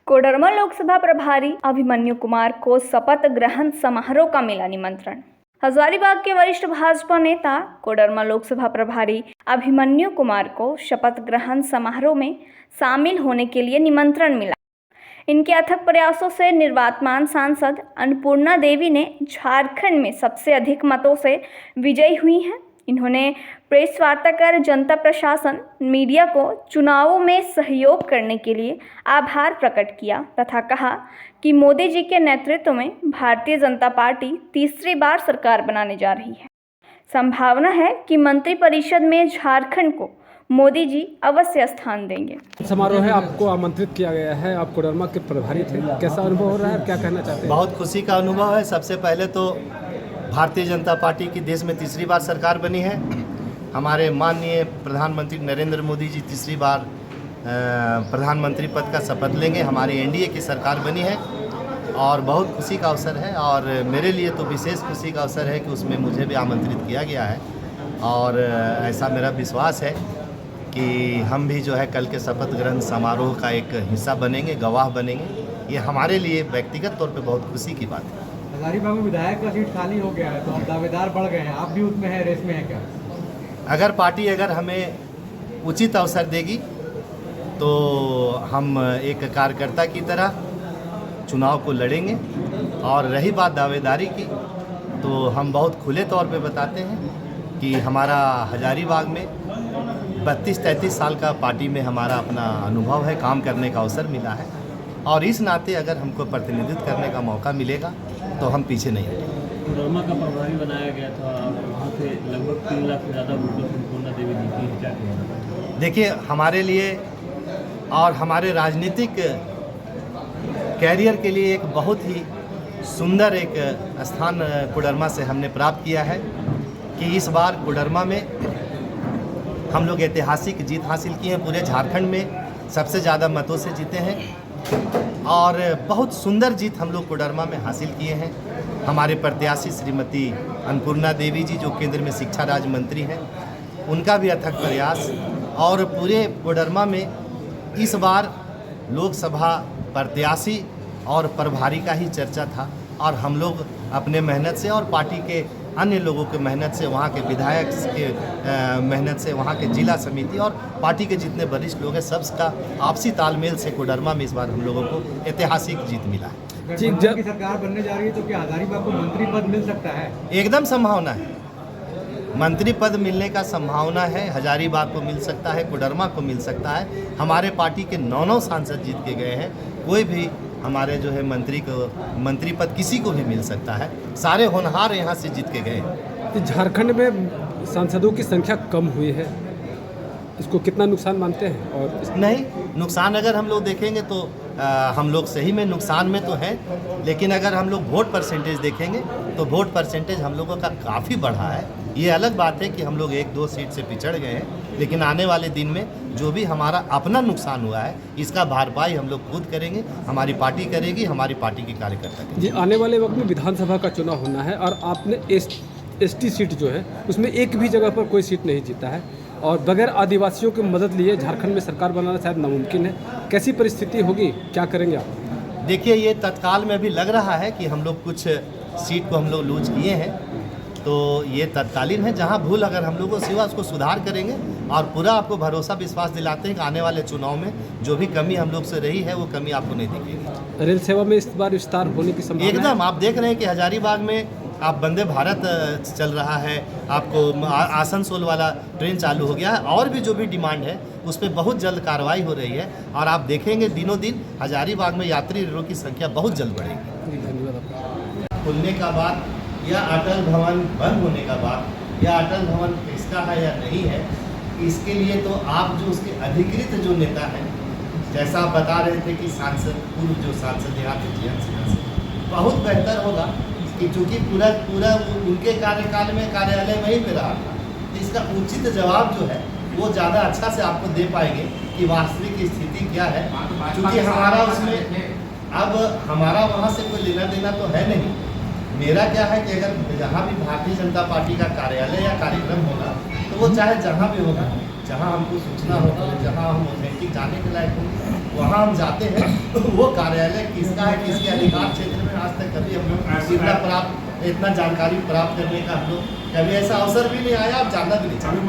कोडरमा लोकसभा प्रभारी अभिमन्यु कुमार को शपथ ग्रहण समारोह का मिला निमंत्रण। हजारीबाग के वरिष्ठ भाजपा नेता कोडरमा लोकसभा प्रभारी अभिमन्यु कुमार को शपथ ग्रहण समारोह में शामिल होने के लिए निमंत्रण मिला। इनके अथक प्रयासों से निर्वातमान सांसद अन्नपूर्णा देवी ने झारखंड में सबसे अधिक मतों से विजयी हुई हैं। इन्होंने प्रेस वार्ता कर जनता प्रशासन मीडिया को चुनावों में सहयोग करने के लिए आभार प्रकट किया तथा कहा कि मोदी जी के नेतृत्व में भारतीय जनता पार्टी तीसरी बार सरकार बनाने जा रही है। संभावना है कि मंत्रिपरिषद में झारखंड को मोदी जी अवश्य स्थान देंगे। समारोह है, आपको आमंत्रित किया गया है, आप कोडरमा के प्रभारी थे, कैसा अनुभव हो रहा है, क्या कहना चाहते हैं? बहुत खुशी का अनुभव है। सबसे पहले तो भारतीय जनता पार्टी की देश में तीसरी बार सरकार बनी है। हमारे माननीय प्रधानमंत्री नरेंद्र मोदी जी तीसरी बार प्रधानमंत्री पद का शपथ लेंगे। हमारी एनडीए की सरकार बनी है और बहुत खुशी का अवसर है और मेरे लिए तो विशेष खुशी का अवसर है कि उसमें मुझे भी आमंत्रित किया गया है और ऐसा मेरा विश्वास है कि हम भी जो है कल के शपथ ग्रहण समारोह का एक हिस्सा बनेंगे, गवाह बनेंगे। ये हमारे लिए व्यक्तिगत तौर पे बहुत खुशी की बात है। हजारीबाग में विधायक का सीट खाली हो गया है तो अब दावेदार बढ़ गए हैं, आप भी उसमें हैं, रेस में हैं क्या? अगर पार्टी हमें उचित अवसर देगी तो हम एक कार्यकर्ता की तरह चुनाव को लड़ेंगे। और रही बात दावेदारी की तो हम बहुत खुले तौर पे बताते हैं कि हमारा हजारीबाग में 32-33 साल का पार्टी में हमारा अपना अनुभव है, काम करने का अवसर मिला है और इस नाते अगर हमको प्रतिनिधित्व करने का मौका मिलेगा तो हम पीछे नहीं हटेंगे। कोडरमा का प्रभारी बनाया गया था, वहाँ से लगभग 3 लाख से ज़्यादा वोटों से अन्नपूर्णा देवी जीती है, क्या कहेंगे? देखिए, हमारे लिए और हमारे राजनीतिक कैरियर के लिए एक बहुत ही सुंदर एक स्थान कोडरमा से हमने प्राप्त किया है कि इस बार कोडरमा में हम लोग ऐतिहासिक जीत हासिल की है। पूरे झारखंड में सबसे ज़्यादा मतों से जीते हैं और बहुत सुंदर जीत हम लोग कोडरमा में हासिल किए हैं। हमारे प्रत्याशी श्रीमती अन्नपूर्णा देवी जी जो केंद्र में शिक्षा राज्य मंत्री हैं, उनका भी अथक प्रयास और पूरे कोडरमा में इस बार लोकसभा प्रत्याशी और प्रभारी का ही चर्चा था और हम लोग अपने मेहनत से और पार्टी के अन्य लोगों के मेहनत से, वहाँ के विधायक के मेहनत से, वहाँ के जिला समिति और पार्टी के जितने वरिष्ठ लोग हैं सबका आपसी तालमेल से कोडरमा में इस बार हम लोगों को ऐतिहासिक जीत मिला है। जब की सरकार बनने जा रही है तो क्या हजारीबाग को मंत्री पद मिल सकता है? एकदम संभावना है, मंत्री पद मिलने का संभावना है। हजारीबाग को मिल सकता है, कोडरमा को मिल सकता है। हमारे पार्टी के 9 सांसद जीत के गए हैं, कोई भी हमारे जो है मंत्री पद किसी को भी मिल सकता है। सारे होनहार यहाँ से जीत के गए। झारखंड में सांसदों की संख्या कम हुई है, इसको कितना नुकसान मानते हैं? और नहीं, नुकसान अगर हम लोग देखेंगे तो हम लोग सही में नुकसान में तो हैं, लेकिन अगर हम लोग वोट परसेंटेज देखेंगे तो वोट परसेंटेज हम लोगों का काफ़ी बढ़ा है। ये अलग बात है कि हम लोग 1-2 सीट से पिछड़ गए हैं, लेकिन आने वाले दिन में जो भी हमारा अपना नुकसान हुआ है इसका भरपाई हम लोग खुद करेंगे, हमारी पार्टी करेगी, हमारी पार्टी के कार्यकर्ता करेंगे। जी, आने वाले वक्त में विधानसभा का चुनाव होना है और आपने एसटी सीट जो है उसमें एक भी जगह पर कोई सीट नहीं जीता है और बगैर आदिवासियों की मदद लिए झारखंड में सरकार बनाना शायद नामुमकिन है। कैसी परिस्थिति होगी, क्या करेंगे आप? देखिए, ये तत्काल में भी लग रहा है कि हम लोग कुछ सीट को हम लोग लूज किए हैं, तो ये तत्कालीन है। जहां भूल अगर हम लोगों से हुआ उसको सुधार करेंगे और पूरा आपको भरोसा विश्वास दिलाते हैं कि आने वाले चुनाव में जो भी कमी हम लोग से रही है वो कमी आपको नहीं दिखेगी। रेल सेवा में इस बार विस्तार होने की संभावना एकदम। आप देख रहे हैं कि हजारीबाग में आप वंदे भारत चल रहा है, आपको आसनसोल वाला ट्रेन चालू हो गया है और भी जो भी डिमांड है उस पर बहुत जल्द कार्रवाई हो रही है और आप देखेंगे दिनों दिन हजारीबाग में यात्री रेलों की संख्या बहुत जल्द बढ़ेगी। धन्यवाद। खुलने का बाद या अटल भवन बंद होने का बाद या अटल भवन किसका है या नहीं है, इसके लिए तो आप जो उसके अधिकृत जो नेता हैं, जैसा आप बता रहे थे कि सांसद पूर्व जो सांसद यहाँ थे जीएन सिन्हा से, बहुत बेहतर होगा कि चूँकि पूरा उनके कार्यकाल में कार्यालय वहीं पे रहा था, तो इसका उचित जवाब जो है वो ज़्यादा अच्छा से आपको दे पाएंगे कि वास्तविक स्थिति क्या है। क्योंकि हमारा उसमें अब हमारा वहाँ से कोई लेना देना तो है नहीं। मेरा क्या है कि अगर जहाँ भी भारतीय जनता पार्टी का कार्यालय या कार्यक्रम होगा तो वो चाहे जहाँ भी होगा, जहाँ हमको सूचना हो, जहाँ हम ऑथेंटिक जाने के लायक हो, वहाँ हम जाते हैं। तो वो कार्यालय किसका है, किसके अधिकार क्षेत्र में, आज तक कभी हम लोग इतना जानकारी प्राप्त करने का हम लोग कभी ऐसा अवसर भी नहीं आया और जानना भी नहीं चाहिए।